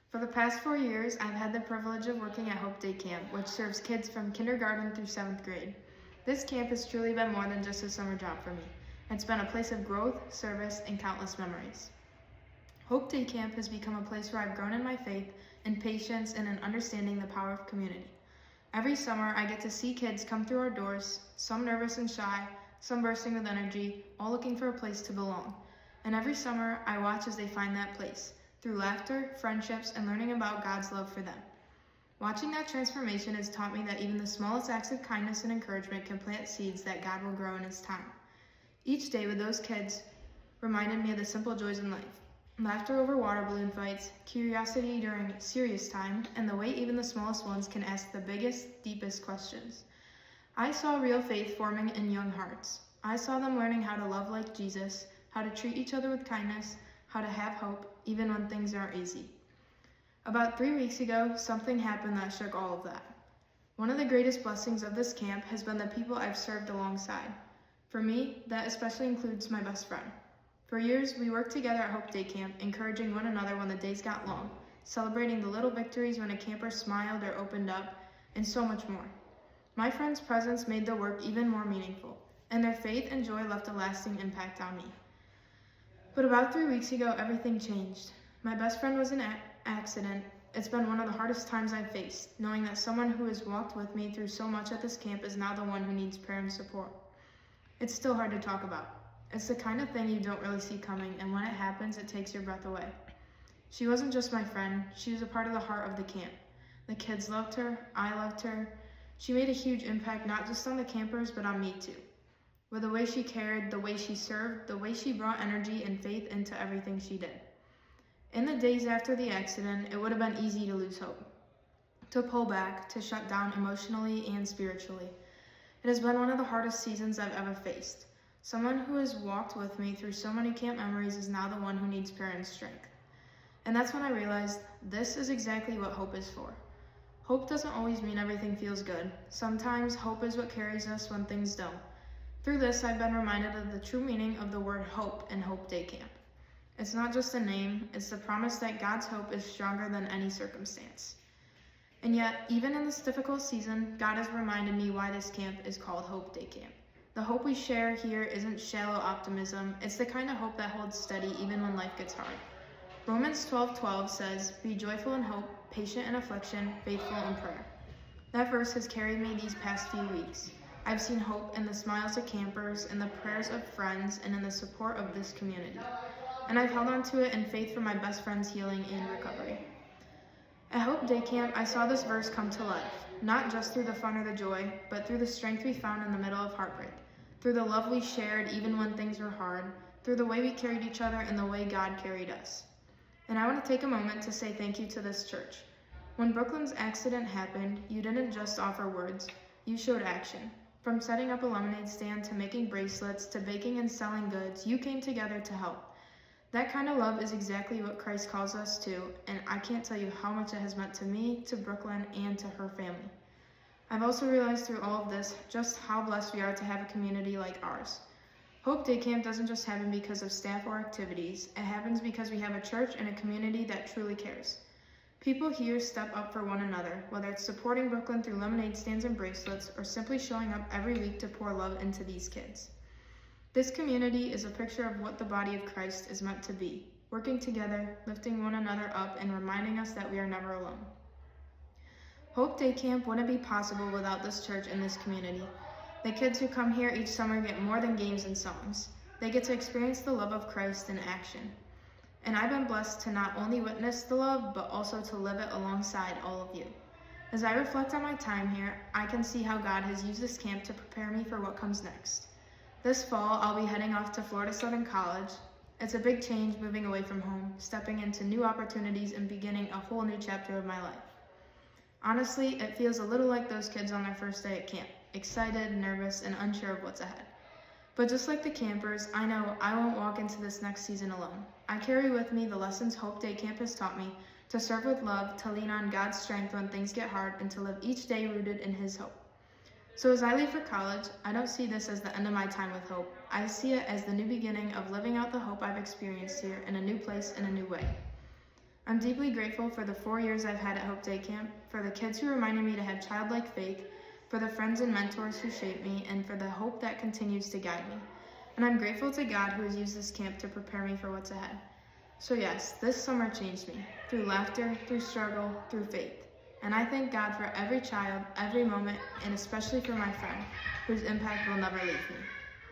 For the past 4 years, I've had the privilege of working at Hope Day Camp, which serves kids from kindergarten through 7th grade. This camp has truly been more than just a summer job for me. It's been a place of growth, service, and countless memories. Hope Day Camp has become a place where I've grown in my faith and patience and in understanding the power of community. Every summer, I get to see kids come through our doors, some nervous and shy, some bursting with energy, all looking for a place to belong. And every summer, I watch as they find that place, through laughter, friendships, and learning about God's love for them. Watching that transformation has taught me that even the smallest acts of kindness and encouragement can plant seeds that God will grow in His time. Each day with those kids reminded me of the simple joys in life. Laughter over water balloon fights, curiosity during serious time, and the way even the smallest ones can ask the biggest, deepest questions. I saw real faith forming in young hearts. I saw them learning how to love like Jesus, how to treat each other with kindness, how to have hope, even when things aren't easy. About 3 weeks ago, something happened that shook all of that. One of the greatest blessings of this camp has been the people I've served alongside. For me, that especially includes my best friend. For years, we worked together at Hope Day Camp, encouraging one another when the days got long, celebrating the little victories when a camper smiled or opened up, and so much more. My friend's presence made the work even more meaningful, and their faith and joy left a lasting impact on me. But about 3 weeks ago, everything changed. My best friend was in an accident. It's been one of the hardest times I've faced, knowing that someone who has walked with me through so much at this camp is now the one who needs prayer and support. It's still hard to talk about. It's the kind of thing you don't really see coming, and when it happens, it takes your breath away. She wasn't just my friend, she was a part of the heart of the camp. The kids loved her, I loved her. She made a huge impact not just on the campers, but on me too. With the way she cared, the way she served, the way she brought energy and faith into everything she did. In the days after the accident, it would have been easy to lose hope, to pull back, to shut down emotionally and spiritually. It has been one of the hardest seasons I've ever faced. Someone who has walked with me through so many camp memories is now the one who needs prayer and strength. And that's when I realized this is exactly what hope is for. Hope doesn't always mean everything feels good. Sometimes hope is what carries us when things don't. Through this, I've been reminded of the true meaning of the word hope in Hope Day Camp. It's not just a name, it's the promise that God's hope is stronger than any circumstance. And yet, even in this difficult season, God has reminded me why this camp is called Hope Day Camp. The hope we share here isn't shallow optimism, it's the kind of hope that holds steady even when life gets hard. Romans 12:12 says, "Be joyful in hope, patient in affliction, faithful in prayer." That verse has carried me these past few weeks. I've seen hope in the smiles of campers, in the prayers of friends, and in the support of this community. And I've held on to it in faith for my best friend's healing and recovery. At Hope Day Camp, I saw this verse come to life, not just through the fun or the joy, but through the strength we found in the middle of heartbreak, through the love we shared even when things were hard, through the way we carried each other and the way God carried us. And I want to take a moment to say thank you to this church. When Brooklyn's accident happened, you didn't just offer words, you showed action. From setting up a lemonade stand to making bracelets to baking and selling goods, you came together to help. That kind of love is exactly what Christ calls us to, and I can't tell you how much it has meant to me, to Brooklyn, and to her family. I've also realized through all of this just how blessed we are to have a community like ours. Hope Day Camp doesn't just happen because of staff or activities, it happens because we have a church and a community that truly cares. People here step up for one another, whether it's supporting Brooklyn through lemonade stands and bracelets, or simply showing up every week to pour love into these kids. This community is a picture of what the body of Christ is meant to be, working together, lifting one another up, and reminding us that we are never alone. Hope Day Camp wouldn't be possible without this church and this community. The kids who come here each summer get more than games and songs. They get to experience the love of Christ in action. And I've been blessed to not only witness the love, but also to live it alongside all of you. As I reflect on my time here, I can see how God has used this camp to prepare me for what comes next. This fall, I'll be heading off to Florida Southern College. It's a big change moving away from home, stepping into new opportunities and beginning a whole new chapter of my life. Honestly, it feels a little like those kids on their first day at camp, excited, nervous, and unsure of what's ahead. But just like the campers, I know I won't walk into this next season alone. I carry with me the lessons Hope Day Camp has taught me, to serve with love, to lean on God's strength when things get hard, and to live each day rooted in His hope. So as I leave for college, I don't see this as the end of my time with Hope. I see it as the new beginning of living out the hope I've experienced here in a new place in a new way. I'm I'm deeply grateful for the 4 years I've had at Hope Day Camp, for the kids who reminded me to have childlike faith, for the friends and mentors who shaped me, and for the hope that continues to guide me. And I'm grateful to God who has used this camp to prepare me for what's ahead. So yes, this summer changed me, through laughter, through struggle, through faith. And I thank God for every child, every moment, and especially for my friend, whose impact will never leave me.